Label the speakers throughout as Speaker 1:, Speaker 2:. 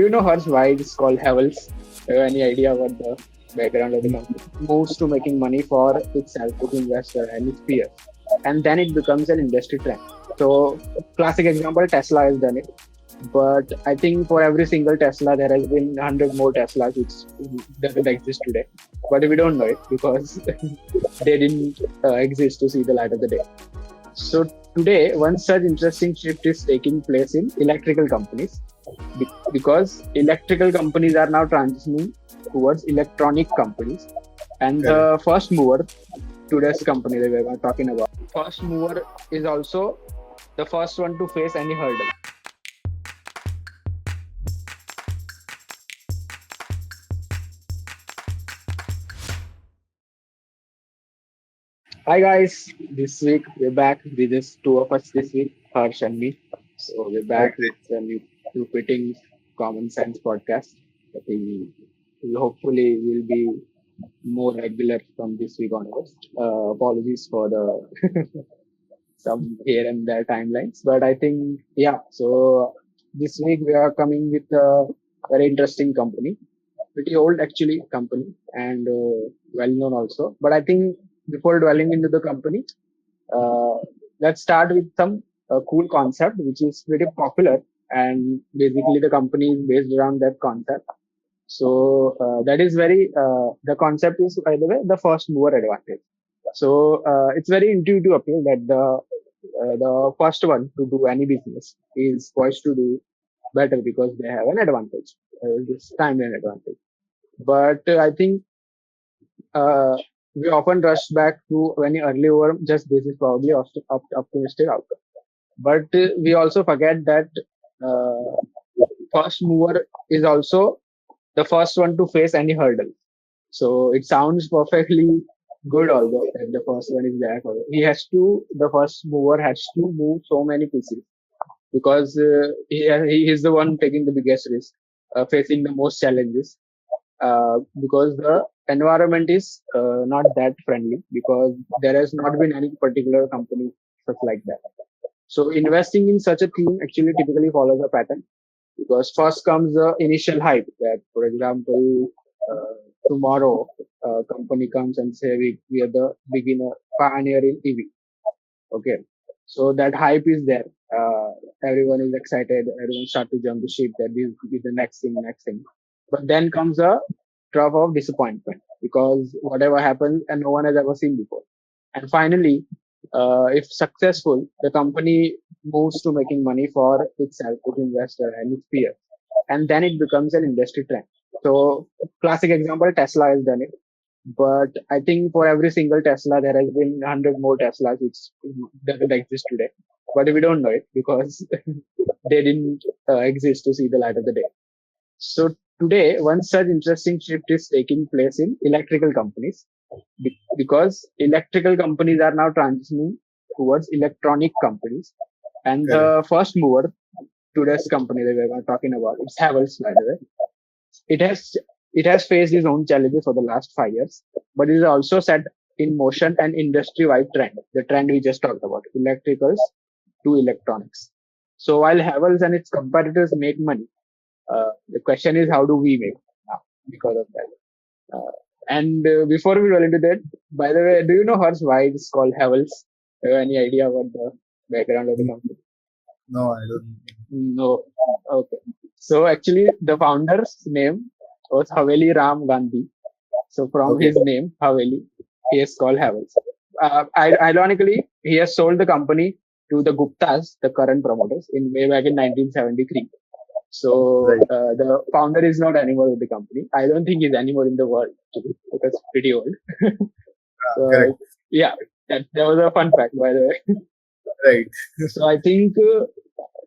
Speaker 1: you know Harsh why it's called Havells? Any idea what the background of the company? Moves to making money for itself, its investor and its peers, and then it becomes an industry trend. So, classic example, Tesla has done it. But I think for every single Tesla, there has been 100 more Teslas which doesn't exist today. But we don't know it because they didn't exist to see the light of the day. So today, one such interesting shift is taking place in electrical companies because electrical companies are now transitioning towards electronic companies. And
Speaker 2: Correct.
Speaker 1: the first mover, today's company that we are talking about, first mover is also the first one to face any hurdle. Hi guys, this week we're back with just two of us this week, Harsh and me. So we're
Speaker 2: Right,
Speaker 1: back
Speaker 2: right.
Speaker 1: with a new Rupeeting Common Sense podcast. I think we hopefully will be more regular from this week onwards. Apologies for the some here and there timelines, but I think yeah. So this week we are coming with a very interesting company, pretty old actually company and well known also. But I think before dwelling into the company, uh, let's start with some cool concept which is pretty popular, and basically the company is based around that concept. So that is very the concept is, by the way, the first mover advantage. So it's very intuitive appeal that the first one to do any business is poised to do better because they have an advantage, this timeline advantage. But I think uh, we often rush back to any early over just this is probably optimistic outcome. But we also forget that uh, first mover is also the first one to face any hurdle. So it sounds perfectly good, although that the first one is there. The first mover has to move so many pieces because he is the one taking the biggest risk, facing the most challenges, because the environment is not that friendly because there has not been any particular company such like that. So investing in such a theme actually typically follows a pattern because first comes the initial hype that, for example, tomorrow a company comes and say we are the beginner pioneer in EV. Okay. So that hype is there. Everyone is excited. Everyone start to jump the ship that this is the next thing. But then comes a drop of disappointment because whatever happens and no one has ever seen before. And finally, if successful, the company moves to making money for itself, its investor and its peers. And then it becomes an industry trend. So classic example, Tesla has done it. But I think for every single Tesla, there has been 100 more Teslas which doesn't exist today. But we don't know it because they didn't exist to see the light of the day. So today, one such interesting shift is taking place in electrical companies because electrical companies are now transitioning towards electronic companies. And
Speaker 2: Correct.
Speaker 1: the first mover, today's company that we are talking about, it's Havells, by the way. It has it has faced its own challenges for the last 5 years, but it is also set in motion an industry-wide trend, the trend we just talked about, electricals to electronics. So while Havells and its competitors make money, the question is how do we make now because of that? And before we roll into that, by the way, do you know Harsh why it's called Havells? Any idea what the background of the
Speaker 2: Mm,
Speaker 1: company?
Speaker 2: No, I don't.
Speaker 1: No. Okay. So actually, the founder's name was Haveli Ram Gandhi. So from
Speaker 2: Okay.
Speaker 1: his name, Haveli, he is called Havells. Ironically, he has sold the company to the Guptas, the current promoters, in way back in 1973. So
Speaker 2: Right.
Speaker 1: the founder is not anymore with the company. I don't think he's anymore in the world actually, because it's pretty old.
Speaker 2: Correct.
Speaker 1: So yeah, that was a fun fact by the way.
Speaker 2: Right.
Speaker 1: So I think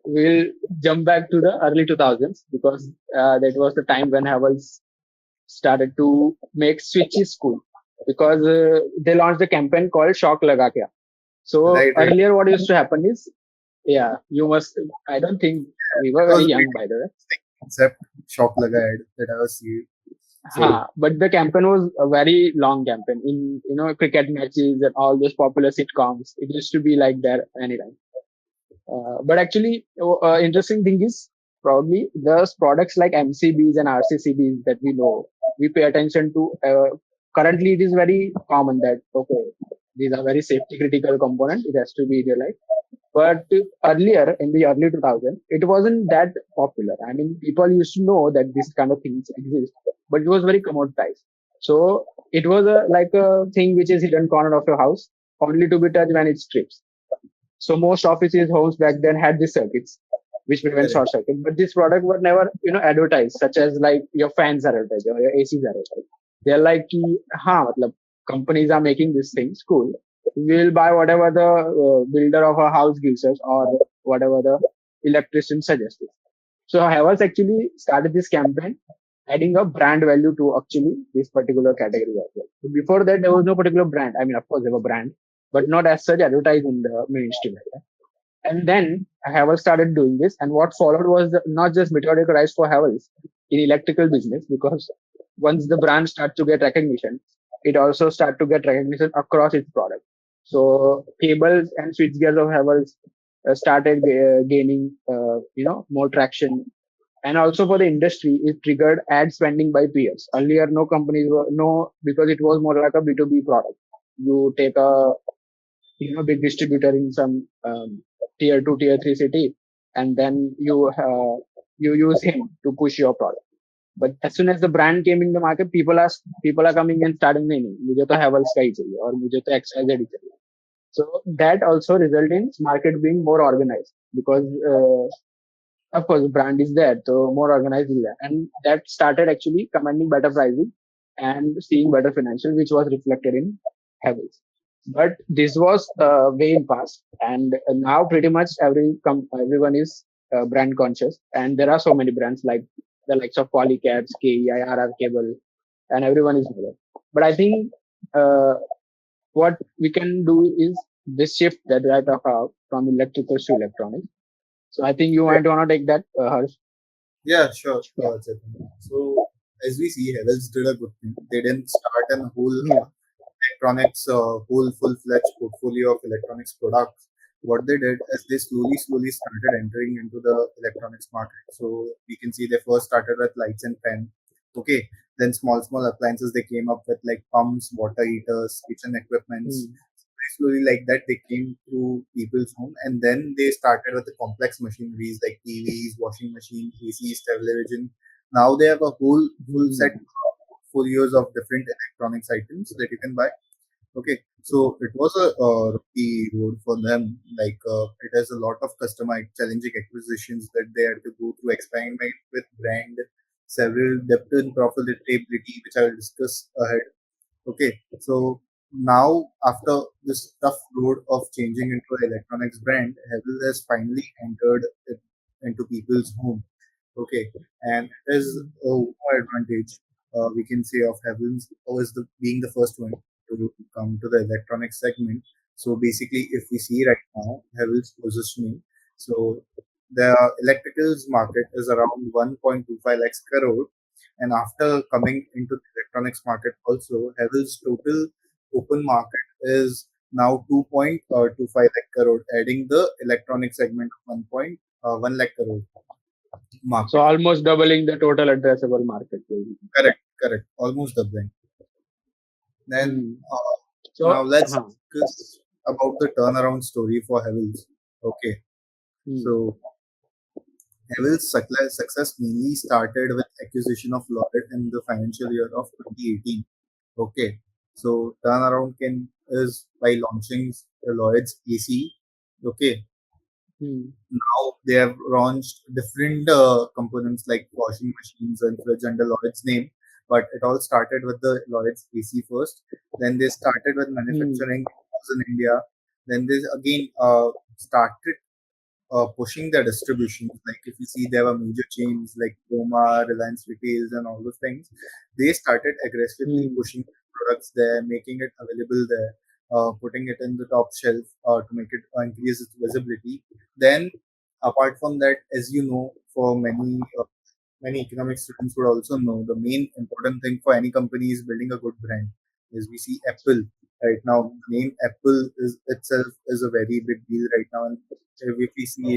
Speaker 1: we'll jump back to the early 2000s because that was the time when Havells started to make switches cool because they launched a campaign called Shock Laga Kya. So
Speaker 2: Right. Right.
Speaker 1: earlier what used to happen is, yeah, you must, I don't think we
Speaker 2: It
Speaker 1: were very
Speaker 2: was a
Speaker 1: young
Speaker 2: pretty
Speaker 1: by the way.
Speaker 2: interesting concept, shock laga ad that I was seeing. So
Speaker 1: But the campaign was a very long campaign in, cricket matches and all those popular sitcoms. It used to be like that anytime. But actually, interesting thing is probably those products like MCBs and RCCBs that we know, we pay attention to. Currently, it is very common that, okay, these are very safety critical component. It has to be realized. But earlier, in the early 2000s, it wasn't that popular. I mean, people used to know that this kind of things exist, but it was very commoditized. So it was like a thing which is hidden corner of your house, only to be touched when it trips. So most offices, homes back then had these circuits which prevent
Speaker 2: Correct.
Speaker 1: short circuit. But this product were never, advertised, such as like your fans are advertised or your ACs are advertised. They're like, कि, हाँ, मतलब companies are making these things cool. We'll buy whatever the builder of a house gives us or whatever the electrician suggests. So Havells actually started this campaign, adding a brand value to actually this particular category as well. So before that, there was no particular brand. I mean, of course, there were brand, but not as such advertised in the mainstream. And then Havells started doing this, and what followed was not just meteoric rise for Havells in electrical business, because once the brand start to get recognition, it also start to get recognition across its product. So cables and switchgears of Havells started gaining, more traction, and also for the industry, it triggered ad spending by peers. Earlier, no companies were no because it was more like a B2B product. You take a big distributor in some tier two, tier three city, and then you use him to push your product. But as soon as the brand came in the market, people are coming and starting saying, मुझे तो Havells का ही चाहिए और मुझे तो XYZ ही चाहिए. So that also resulted in market being more organized because of course, the brand is there, so more organized is there. And that started actually commanding better pricing and seeing better financial, which was reflected in Havells. But this was way in past, and now pretty much everyone is brand conscious, and there are so many brands like the likes of Polycabs, KEI, RR Cable, and everyone is there. But I think uh, what we can do is this shift that I talk about from electricals to electronics. So I think you
Speaker 2: Correct.
Speaker 1: might want to take that, Harsh.
Speaker 2: Yeah, sure,
Speaker 1: Yeah.
Speaker 2: Chetan. So, as we see, Havells did a good thing. They didn't start a whole
Speaker 1: Yeah.
Speaker 2: electronics, whole full-fledged portfolio of electronics products. What they did is they slowly started entering into the electronics market. So we can see they first started with lights and fan. Okay, then small appliances they came up with like pumps, water heaters, kitchen equipments.
Speaker 1: Mm,
Speaker 2: Very slowly like that they came to people's home, and then they started with the complex machineries like TVs, washing machine, ACs, television. Now they have a whole full set
Speaker 1: mm,
Speaker 2: portfolios of different electronics items that you can buy. Okay, so it was a rocky road for them. Like it has a lot of customized, challenging acquisitions that they had to go through, experiment with brand, several depth and profitability, which I will discuss ahead. Okay, so now after this tough road of changing into an electronics brand, Havells has finally entered it into people's home. Okay, and it is
Speaker 1: mm,
Speaker 2: a more advantage we can say of Havells was being the first one to come to the electronics segment. So basically, if we see right now Havells positioning, so the electricals market is around 1.25 lakhs crore, and after coming into the electronics market also, Havells total open market is now 2.25 lakh crore, adding the electronic segment of 1.1 lakh crore
Speaker 1: so
Speaker 2: market.
Speaker 1: almost doubling the total addressable market. Basically.
Speaker 2: Correct. Almost doubling. Then
Speaker 1: Mm.
Speaker 2: now
Speaker 1: So,
Speaker 2: let's discuss about the turnaround story for Havells. Okay,
Speaker 1: mm,
Speaker 2: so Havells' success mainly started with acquisition of Lloyd in the financial year of 2018. Okay, so turnaround can is by launching the Lloyd's AC. Okay,
Speaker 1: mm,
Speaker 2: now they have launched different components like washing machines and fridge under Lloyd's name. But it all started with the Lloyd's AC first. Then they started with
Speaker 1: mm,
Speaker 2: manufacturing in India. Then they again started pushing their distribution. Like if you see, there were major chains like Puma, Reliance Retails, and all those things. They started aggressively
Speaker 1: mm,
Speaker 2: pushing products there, making it available there, putting it in the top shelf to make it increase its visibility. Then, apart from that, as you know, for many economic students would also know the main important thing for any company is building a good brand. As we see Apple right now, name Apple is itself is a very big deal right now, and if we see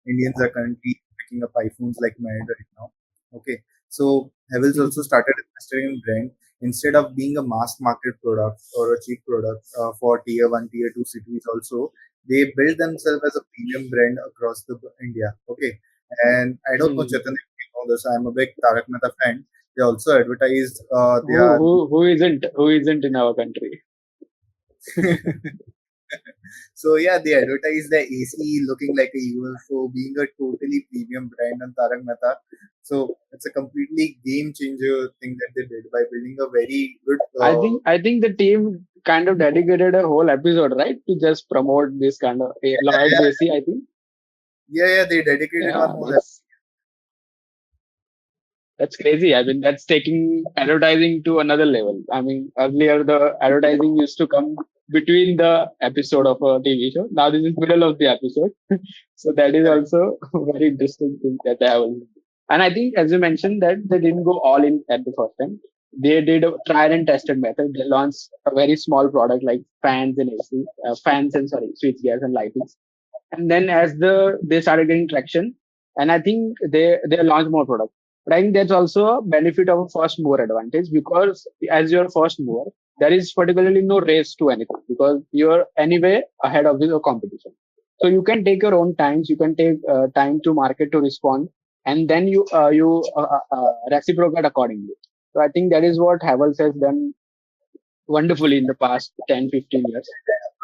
Speaker 2: Indians are currently picking up iPhones like mad right now. Okay, so Havells
Speaker 1: Mhm.
Speaker 2: also started investing in brand instead of being a mass market product or a cheap product for tier one, tier two cities. Also, they build themselves as a premium brand across the India. Okay, and I don't know
Speaker 1: Mhm.
Speaker 2: Chetan if you know this. I'm a big Tarak Mehta fan. They also advertised their
Speaker 1: Who isn't in our country?
Speaker 2: So yeah, they advertise the AC looking like a UFO, being a totally premium brand on Tarak Mehta. So it's a completely game changer thing that they did by building a very good.
Speaker 1: I think the team kind of dedicated a whole episode, right, to just promote this kind of Lloyd's
Speaker 2: Yeah,
Speaker 1: AC. I think.
Speaker 2: yeah, they dedicated one
Speaker 1: Yeah,
Speaker 2: whole.
Speaker 1: that's crazy. I mean, that's taking advertising to another level. I mean, earlier the advertising used to come between the episode of a TV show. Now this is middle of the episode. So that is
Speaker 2: Correct.
Speaker 1: also a very interesting thing that they have. And I think, as you mentioned, that they didn't go all in at the first time. They did a tried and tested method. They launched a very small product like fans and AC, fans and sorry, switch gears and lightings. And then as they started getting traction, and I think they launched more products. But I think that's also a benefit of a first mover advantage because as you're first mover, there is particularly no race to anything because you're anyway ahead of the competition. So you can take your own times, you can take time to market to respond, and then you reciprocate accordingly. So I think that is what Havells has done wonderfully in the past 10, 15 years.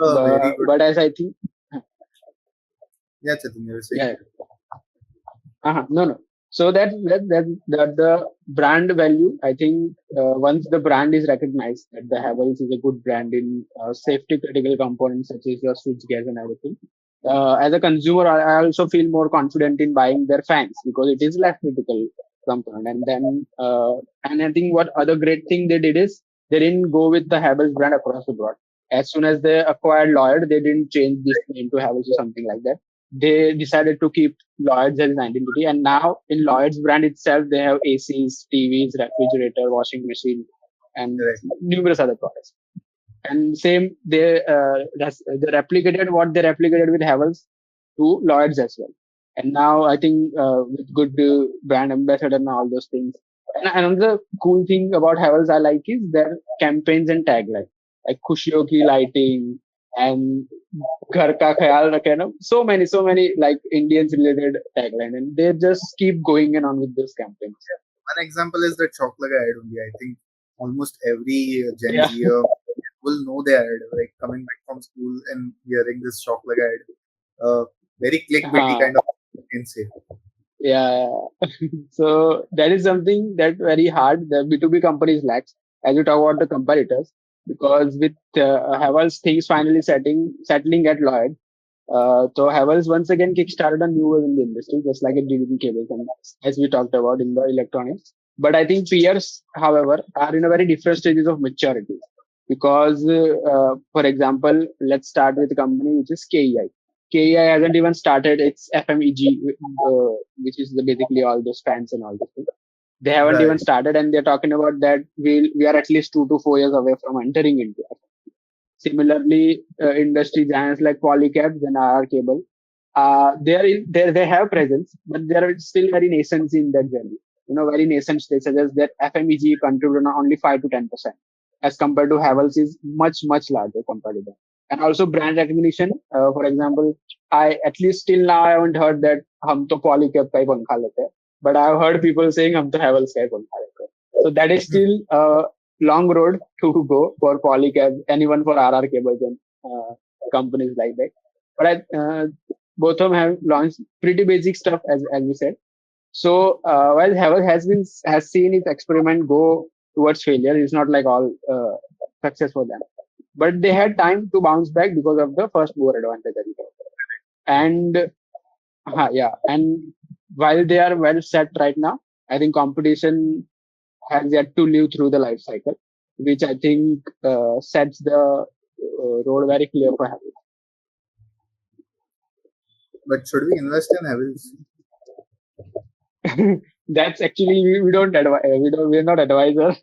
Speaker 2: A very good.
Speaker 1: But as I think,
Speaker 2: Yeah, Chetan, you were saying.
Speaker 1: yeah, no, no. So that the brand value, I think once the brand is recognized that the Havells is a good brand in safety critical components such as your switch gears and everything. As a consumer, I also feel more confident in buying their fans because it is less critical component. And I think what other great thing they did is they didn't go with the Havells brand across the board. As soon as they acquired Lloyd, they didn't change this name to Havells or something like that. They decided to keep Lloyd's as an identity. And now in Lloyd's brand itself, they have ACs, TVs, refrigerator, washing machine, and
Speaker 2: Correct.
Speaker 1: numerous other products. And same, they replicated what they replicated with Havells to Lloyd's as well. And now I think with good brand ambassador and all those things. And another cool thing about Havells I like is their campaigns and tagline, like खुशियों की lighting and घर का ख्याल रखे ना. So many like Indians related tagline, and they just keep going and on with those campaigns.
Speaker 2: One example is the chocolate ad only. I think almost every Gen
Speaker 1: Yeah.
Speaker 2: Z will know the ad, like coming back from school and hearing this chocolate ad. Very clickbaity
Speaker 1: Uh,
Speaker 2: kind of, you can say.
Speaker 1: yeah. So that is something that very hard the B2B companies lacks as you talk about the competitors because with Havells things finally settling at Lloyd. So Havells once again kickstarted a new wave in the industry, just like it did in cables and as we talked about in the electronics. But I think peers, however, are in a very different stages of maturity because, for example, let's start with a company which is KEI. KEI hasn't even started its FMEG, which is basically all those fans and all those things. They haven't even
Speaker 2: Right,
Speaker 1: started, and they're talking about that we are at least 2 to 4 years away from entering into it. Similarly, industry giants like Polycab and RR Cable, they have presence, but they are still very nascent in that journey. Very nascent stage, such as that FMEG contribute only 5 to 10%, as compared to Havells is much much larger compared to that. And also brand recognition. For example, I at least till now I haven't heard that हम तो Polycab का ही पंखा लेते हैं, but I've heard people saying हम तो Havells का ही पंखा लेते हैं. So that is still a long road to go for Polycab, anyone for RR cables and companies like that. But both of them have launched pretty basic stuff as we said. So while Havel has seen its experiment go towards failure, it's not like all success for them. But they had time to bounce back because of the first mover advantage that we have. And yeah, and while they are well set right now, I think competition has yet to live through the life cycle, which I think sets the road very clear for Havel.
Speaker 2: but should we invest in Havells?
Speaker 1: That's actually we don't advise. We're not advisor.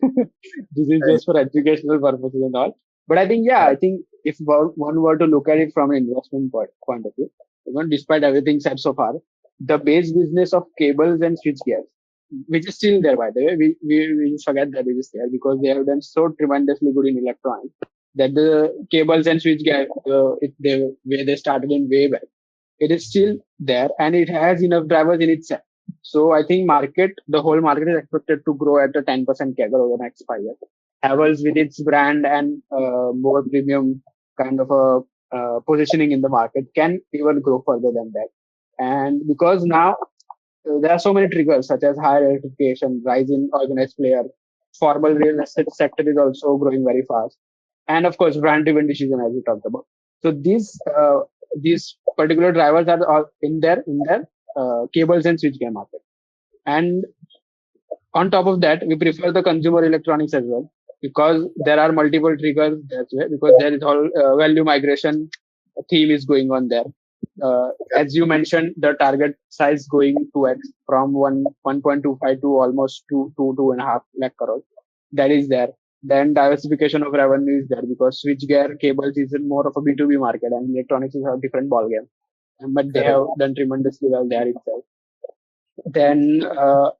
Speaker 1: This is
Speaker 2: Right,
Speaker 1: just for educational purposes and all. But I think yeah, I
Speaker 2: right,
Speaker 1: think if one were to look at it from an investment point of view, despite everything said so far, the base business of cables and switch gears, which is still there by the way. We just forget that it is there because they have done so tremendously good in electronics that the cables and switch gear, where they started in way back, it is still there and it has enough drivers in itself. So I think the whole market is expected to grow at a 10% CAGR over the next 5 years. Havells with its brand and more premium kind of a positioning in the market can even grow further than that. And because now there are so many triggers such as higher electrification, rise in organized player, formal real estate sector is also growing very fast, and of course brand driven decision as we talked about. So these particular drivers are all in their cables and switchgear market. And on top of that, we prefer the consumer electronics as well because there are multiple triggers that way, because there is all value migration theme is going on there.
Speaker 2: Yeah,
Speaker 1: As you mentioned, the target size going 2x from 1.25 to almost 2.5 lakh crores. That is there. Then diversification of revenue is there because switchgear cables is more of a B2B market and electronics is a different ballgame. But they
Speaker 2: correct.
Speaker 1: have done tremendously well there itself. Then a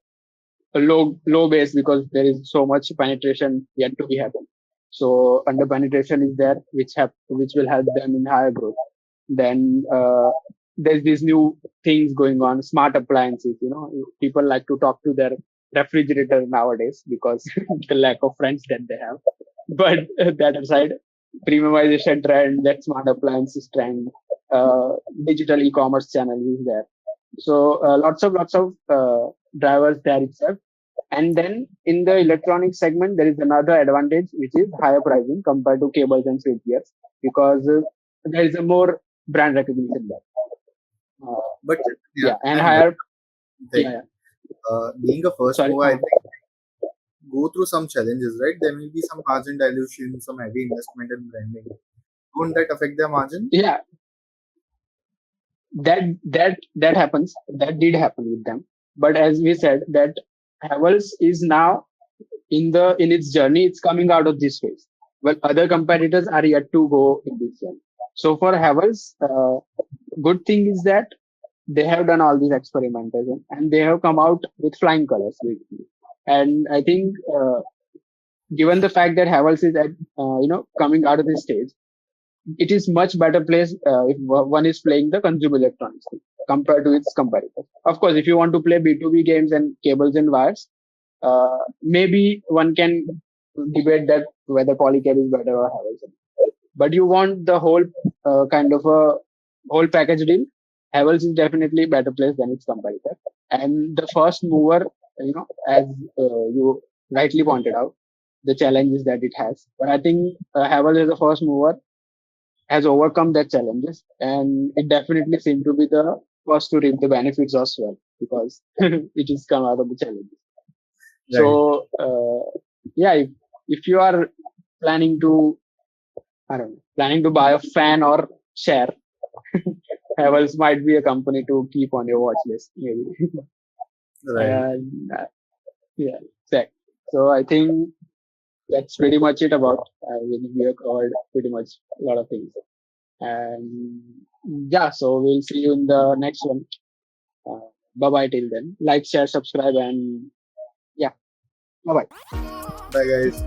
Speaker 1: low base because there is so much penetration yet to be happen. So under penetration is there, which will help them in higher growth. Then there's these new things going on, smart appliances. People like to talk to their refrigerator nowadays because the lack of friends that they have. But that aside, premiumization trend, that smart appliances trend, uh, digital e-commerce channel is there. So lots of drivers there itself. And then in the electronic segment, there is another advantage, which is higher pricing compared to cables and switchgears because there is a more brand recognition there. Uh,
Speaker 2: But yeah,
Speaker 1: yeah, and
Speaker 2: I'm very
Speaker 1: higher.
Speaker 2: thing.
Speaker 1: Yeah, yeah.
Speaker 2: Being a first
Speaker 1: Sorry.
Speaker 2: mover, I think go through some challenges, right? There will be some margin dilution, some heavy investment in branding. Won't that affect their margin?
Speaker 1: Yeah, that happens. That did happen with them. But as we said, that Havells is now in its journey, it's coming out of this phase. Well, other competitors are yet to go in this journey. So for Havells, good thing is that they have done all these experimentation and they have come out with flying colors basically. And I think, given the fact that Havells is at, coming out of this stage, it is much better place if one is playing the consumer electronics thing compared to its competitors. Of course, if you want to play B2B games and cables and wires, maybe one can debate that whether Polycab is better or Havells. But you want the whole kind of a whole package deal. Havells is definitely better place than its competitor. And the first mover, as you rightly pointed out, the challenges that it has. But I think Havells as a first mover has overcome that challenges, and it definitely seemed to be the first to reap the benefits as well because it has come out of the challenges.
Speaker 2: Right.
Speaker 1: So yeah, if you are planning to, I don't know, planning to buy a fan or share, Havells might be a company to keep on your watch list, maybe.
Speaker 2: Right.
Speaker 1: And yeah, exactly. So I think that's pretty much it about. We have covered pretty much a lot of things. And yeah, so we'll see you in the next one. Bye bye till then. Like, share, subscribe, and yeah, bye bye.
Speaker 2: Bye, guys.